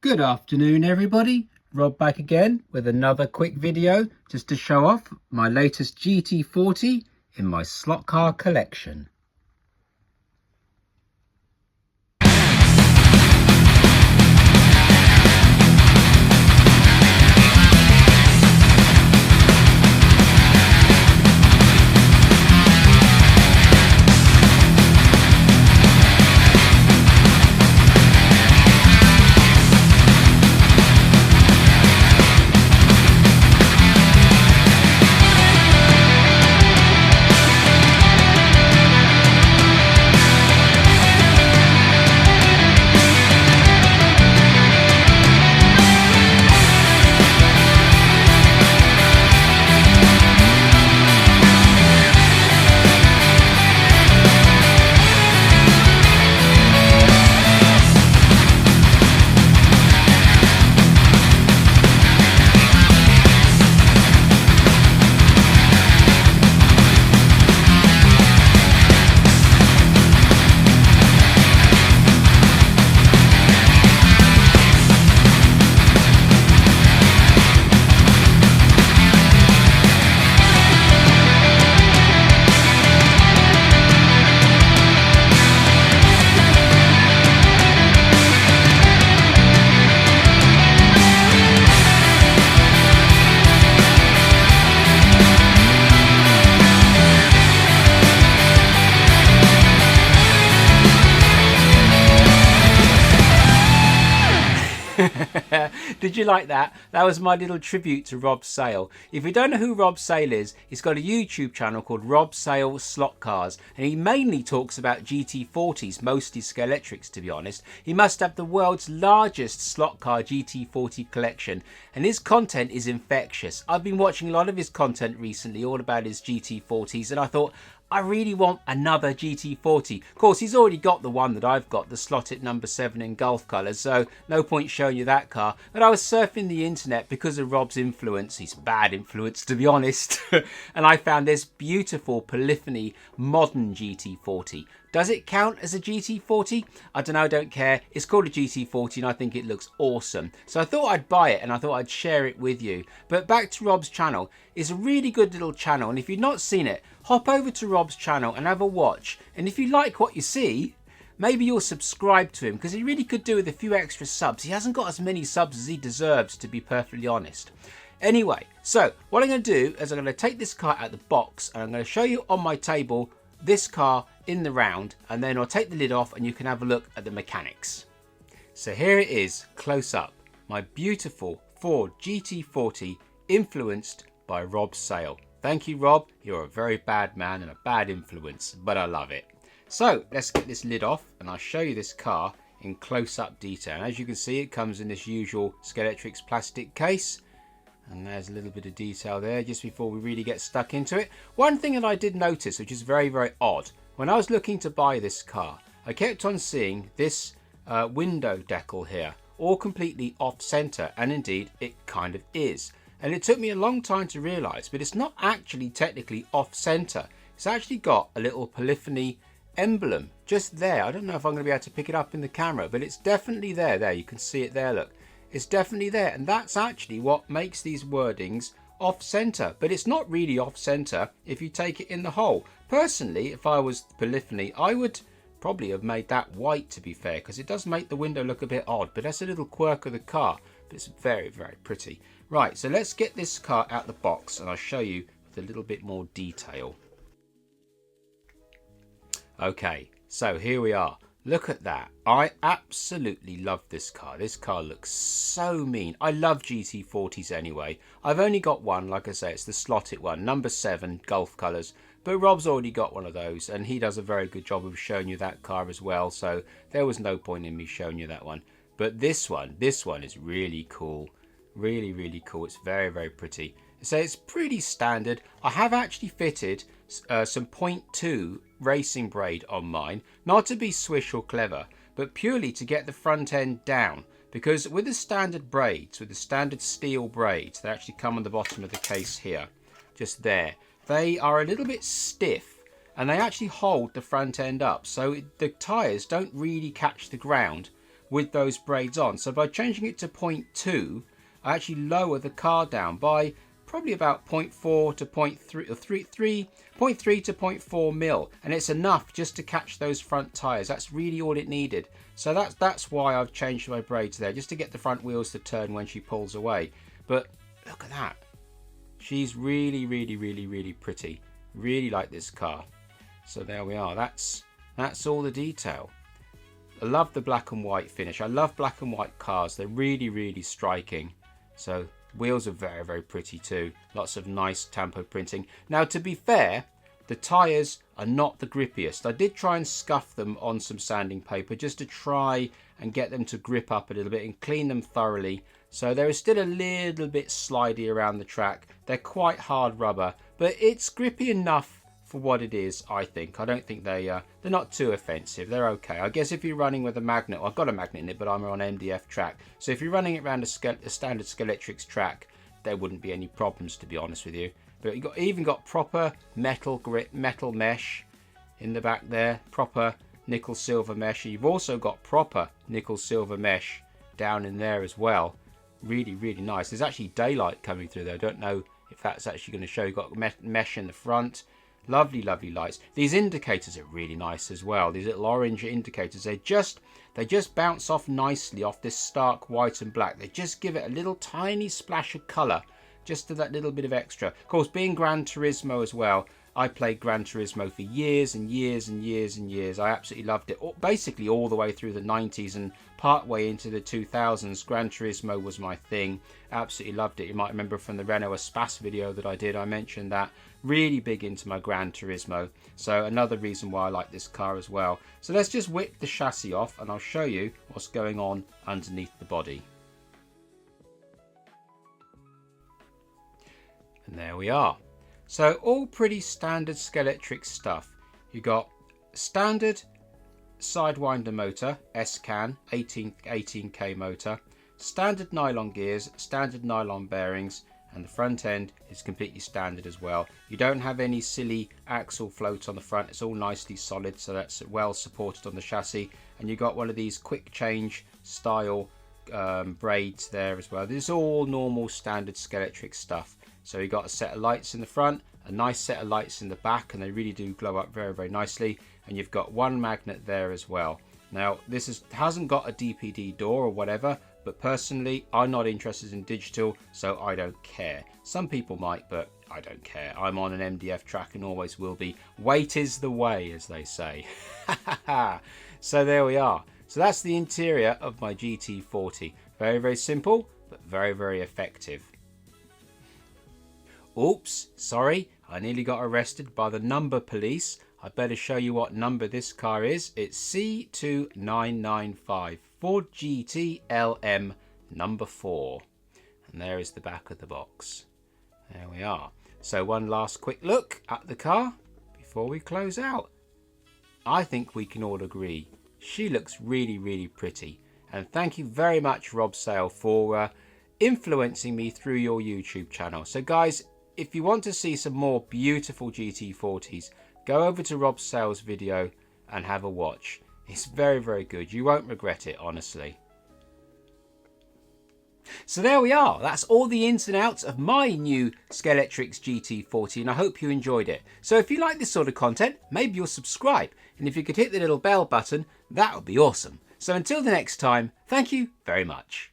Good afternoon everybody, Rob back again with another quick video just to show off my latest GT40 in my slot car collection. Did you like that? That was my little tribute to Rob Sale. If you don't know who Rob Sale is, he's got a YouTube channel called Rob Sale Slot Cars, and he mainly talks about GT40s, mostly Scalextrics to be honest. He must have the world's largest slot car GT40 collection, and his content is infectious. I've been watching a lot of his content recently, all about his GT40s, and I thought, I really want another GT40. Of course, he's already got the one that I've got, the slotted number 7 in Gulf colours, so no point showing you that car. But I was surfing the internet because of Rob's influence. He's a bad influence, to be honest. And I found this beautiful Polyphony modern GT40. Does it count as a GT40? I don't know, I don't care. It's called a GT40 and I think it looks awesome. So I thought I'd buy it and I thought I'd share it with you. But back to Rob's channel. It's a really good little channel, and if you've not seen it, hop over to Rob's channel and have a watch. And if you like what you see, maybe you'll subscribe to him, because he really could do with a few extra subs. He hasn't got as many subs as he deserves, to be perfectly honest. Anyway, so what I'm going to do is I'm going to take this car out of the box and I'm going to show you on my table this car in the round, and then I'll take the lid off and you can have a look at the mechanics. So here it is, close up, my beautiful Ford GT40 influenced by Rob Sale. Thank you, Rob. You're a very bad man and a bad influence, but I love it. So let's get this lid off and I'll show you this car in close-up detail. And as you can see, it comes in this usual Scalextric plastic case. And there's a little bit of detail there just before we really get stuck into it. One thing that I did notice, which is very, very odd, when I was looking to buy this car, I kept on seeing this window decal here, all completely off-center, and indeed it kind of is. And it took me a long time to realise, but it's not actually technically off-center. It's actually got a little Polyphony emblem just there. I don't know if I'm going to be able to pick it up in the camera, but it's definitely there. There, you can see it there, look. It's definitely there, and that's actually what makes these wordings off-center. But it's not really off-center if you take it in the whole. Personally, if I was Polyphony, I would probably have made that white, to be fair, because it does make the window look a bit odd, but that's a little quirk of the car. But it's very, very pretty. Right, so let's get this car out the box and I'll show you with a little bit more detail. Okay, so here we are. Look at that. I absolutely love this car. This car looks so mean. I love GT40s anyway. I've only got one, like I say, it's the slotted one, number 7, Gulf colours. But Rob's already got one of those, and he does a very good job of showing you that car as well, so there was no point in me showing you that one. But this one is really cool. Really, really cool. It's very, very pretty. So it's pretty standard. I have actually fitted some 0.2 racing braid on mine, not to be swish or clever, but purely to get the front end down, because with the standard braids, with the standard steel braids that actually come on the bottom of the case here, just there, they are a little bit stiff and they actually hold the front end up, so the tyres don't really catch the ground with those braids on. So by changing it to 0.2, I actually lower the car down by probably about 0.4 to 0.3 or 0.3 to 0.4 mil, and it's enough just to catch those front tires. That's really all it needed. So that's why I've changed my braids there, just to get the front wheels to turn when she pulls away. But look at that. She's really, really, really, really pretty. Really like this car. So there we are. That's all the detail. I love the black and white finish. I love black and white cars. They're really, really striking. So wheels are very, very pretty too. Lots of nice tampo printing. Now, to be fair, the tyres are not the grippiest. I did try and scuff them on some sanding paper just to try and get them to grip up a little bit and clean them thoroughly. So there is still a little bit slidey around the track. They're quite hard rubber, but it's grippy enough for what it is, I think. I don't think they're not too offensive. They're okay. I guess if you're running with a magnet, well, I've got a magnet in it, but I'm on MDF track. So if you're running it around a standard Scalextric track, there wouldn't be any problems, to be honest with you. But you've even got proper metal mesh in the back there, proper nickel silver mesh. You've also got proper nickel silver mesh down in there as well. Really, really nice. There's actually daylight coming through there. I don't know if that's actually going to show. You've got mesh in the front. Lovely, lovely lights. These indicators are really nice as well. These little orange indicators, they just bounce off nicely off this stark white and black. They just give it a little tiny splash of colour, just to that little bit of extra. Of course, being Gran Turismo as well, I played Gran Turismo for years and years and years and years. I absolutely loved it. Basically all the way through the 90s and part way into the 2000s, Gran Turismo was my thing. Absolutely loved it. You might remember from the Renault Espace video that I did, I mentioned that. Really big into my Gran Turismo. So another reason why I like this car as well. So let's just whip the chassis off and I'll show you what's going on underneath the body. And there we are. So all pretty standard Scalextric stuff. You got standard sidewinder motor, S-can, 18K motor, standard nylon gears, standard nylon bearings, and the front end is completely standard as well. You don't have any silly axle float on the front. It's all nicely solid, so that's well supported on the chassis. And you got one of these quick change style braids there as well. This is all normal standard Scalextric stuff. So you got a set of lights in the front, a nice set of lights in the back, and they really do glow up very, very nicely. And you've got one magnet there as well. Now this hasn't got a DPD door or whatever, but personally I'm not interested in digital, so I don't care. Some people might, but I don't care. I'm on an MDF track and always will be. Weight is the way, as they say. So there we are. So that's the interior of my GT40. Very, very simple, but very, very effective. Oops, sorry, I nearly got arrested by the number police. I better show you what number this car is. It's C2995, Ford GT number 4. And there is the back of the box. There we are. So one last quick look at the car before we close out. I think we can all agree she looks really, really pretty. And thank you very much, Rob Sale, for influencing me through your YouTube channel. So guys, if you want to see some more beautiful GT40s, go over to Rob Sale's video and have a watch. It's very, very good. You won't regret it, honestly. So there we are. That's all the ins and outs of my new Scalextric's GT40, and I hope you enjoyed it. So if you like this sort of content, maybe you'll subscribe. And if you could hit the little bell button, that would be awesome. So until the next time, thank you very much.